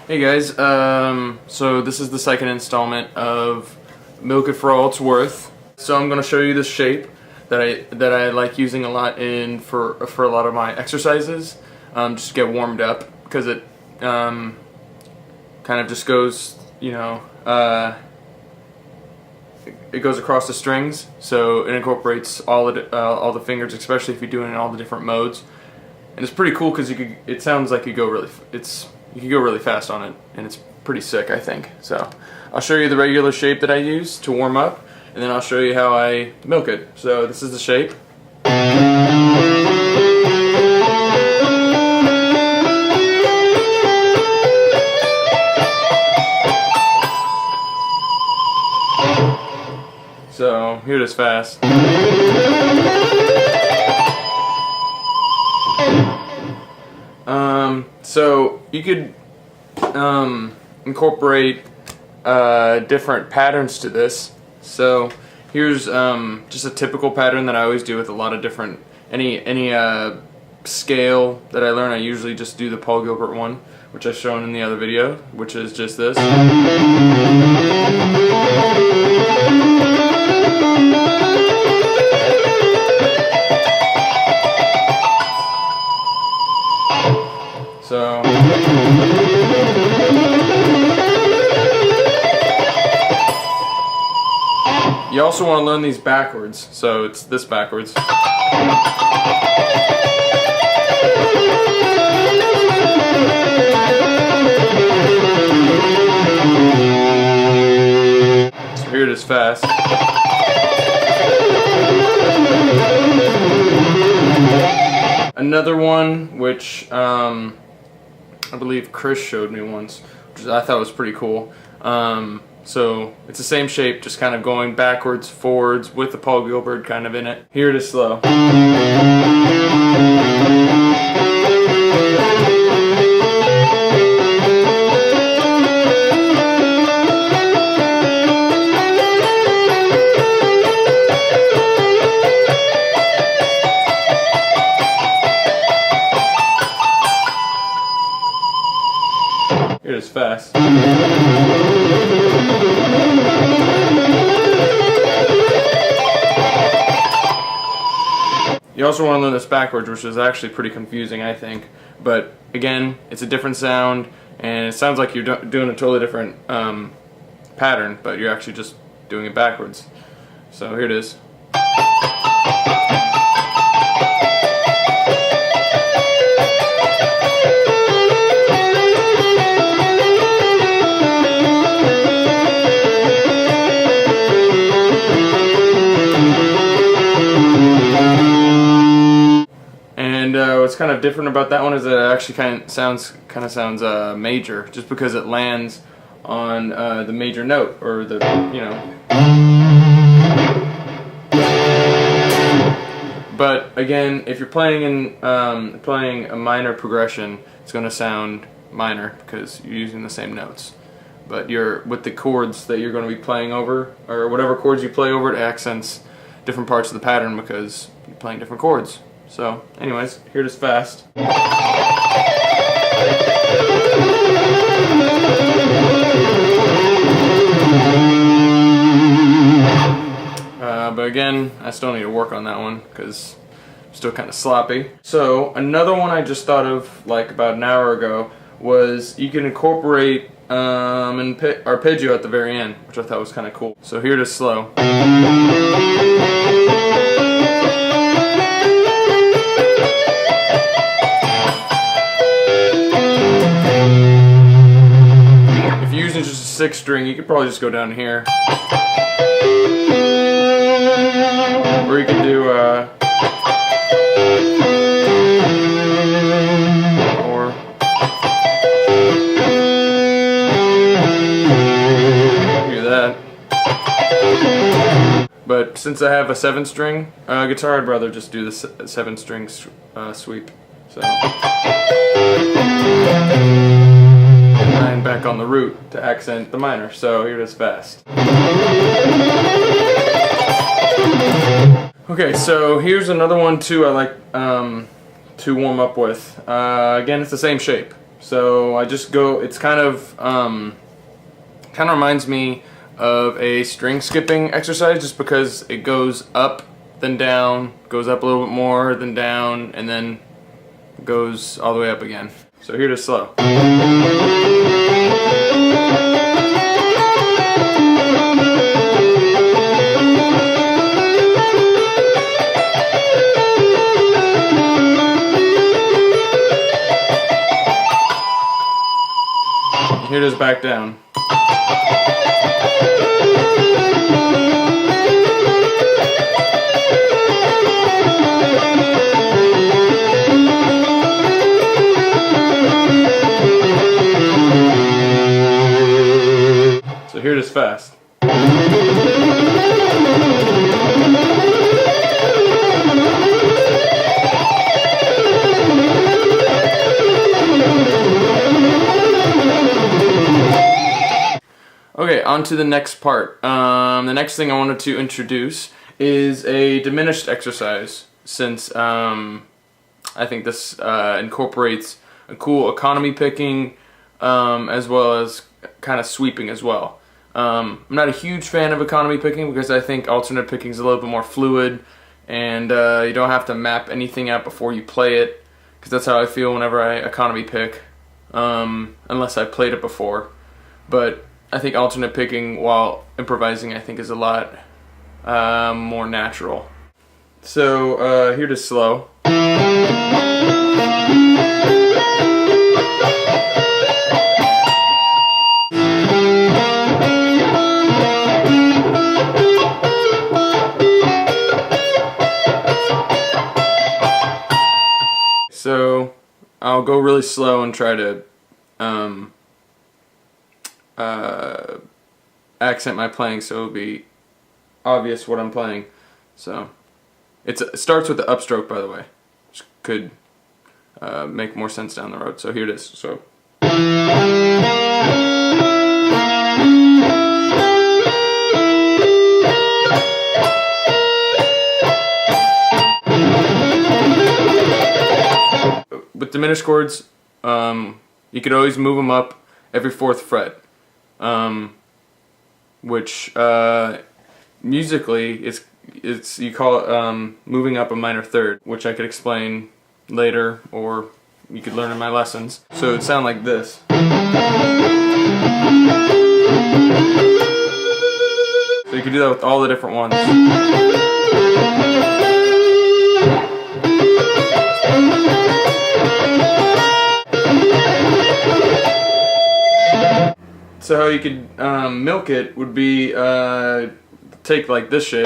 Hey guys, so this is the second installment of Milk It for All It's Worth. So I'm going to show you this shape that I like using a lot for a lot of my exercises, just to get warmed up, because it kind of just goes, it goes across the strings, so it incorporates all the fingers, especially if you're doing it in all the different modes. And it's pretty cool because it sounds like you can go really fast on it, and it's pretty sick, I think. So I'll show you the regular shape that I use to warm up, and then I'll show you how I milk it. So this is the shape. So here it is fast. So you could incorporate different patterns to this. So here's just a typical pattern that I always do with a lot of different any scale that I learn. I usually just do the Paul Gilbert one, which I've shown in the other video, which is just this. So you also want to learn these backwards, so it's this backwards. So here it is fast. Another one, which I believe Chris showed me once, which I thought was pretty cool. So it's the same shape, just kind of going backwards, forwards, with the Paul Gilbert kind of in it. Here it is slow. Here it is fast. You also want to learn this backwards, which is actually pretty confusing, I think. But again, it's a different sound, and it sounds like you're doing a totally different pattern, but you're actually just doing it backwards. So here it is. What's kind of different about that one is that it actually kind of sounds major, just because it lands on the major note, or the But again, if you're playing a minor progression, it's going to sound minor because you're using the same notes. But with the chords that you're going to be playing over, or whatever chords you play over, it accents different parts of the pattern because you're playing different chords. So, anyways, here it is fast. But again, I still need to work on that one because I'm still kind of sloppy. So, another one I just thought of like about an hour ago was you can incorporate an arpeggio at the very end, which I thought was kind of cool. So here it is slow. Just a sixth string, you could probably just go down here, or you can do that. But since I have a 7-string guitar, I'd rather just do the 7-string sweep. So. And back on the root to accent the minor. So here it is fast. Okay, so here's another one too I like to warm up with. Again, it's the same shape. So I just go. It's kind of reminds me of a string skipping exercise, just because it goes up, then down, goes up a little bit more, then down, and then goes all the way up again. So here it is slow. Here it is back down. So here it is fast. Okay, on to the next part. The next thing I wanted to introduce is a diminished exercise, since I think this incorporates a cool economy picking as well as kind of sweeping as well. I'm not a huge fan of economy picking because I think alternate picking is a little bit more fluid, and you don't have to map anything out before you play it, because that's how I feel whenever I economy pick, unless I played it before. But I think alternate picking while improvising, I think, is a lot more natural. So here to slow. So I'll go really slow and try to accent my playing so it'll be obvious what I'm playing. So it starts with the upstroke, by the way, which could make more sense down the road. So here it is. So. With diminished chords, you could always move them up every 4th fret, which musically it's you call it moving up a minor third, which I could explain later, or you could learn in my lessons. So it would sound like this. So you could do that with all the different ones. So how you could milk it would be take like this shape.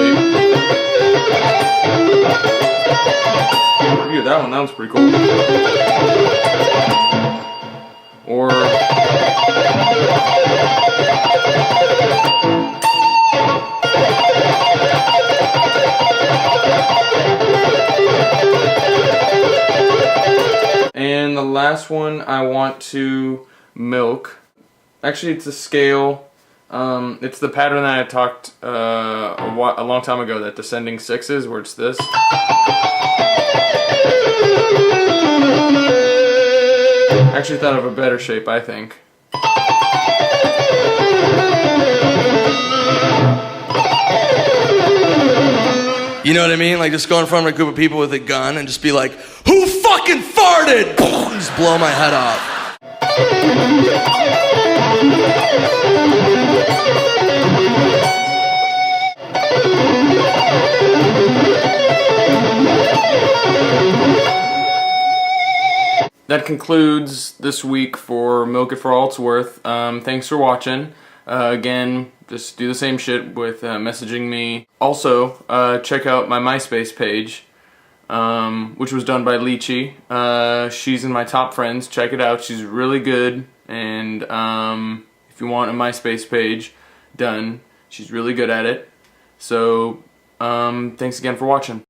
Review that one, that was pretty cool. Or and the last one I want to milk. Actually, it's a scale. It's the pattern that I talked a long time ago, that descending sixes, where it's this. Actually thought of a better shape, I think. You know what I mean? Like, just go in front of a group of people with a gun and just be like, "Who fucking farted?" Just blow my head off. That concludes this week for Milk It for All It's Worth. Thanks for watching. Again, just do the same shit with messaging me. Also, check out my MySpace page, which was done by Lychee. She's in my top friends. Check it out. She's really good. And if you want a MySpace page done, she's really good at it. So, thanks again for watching.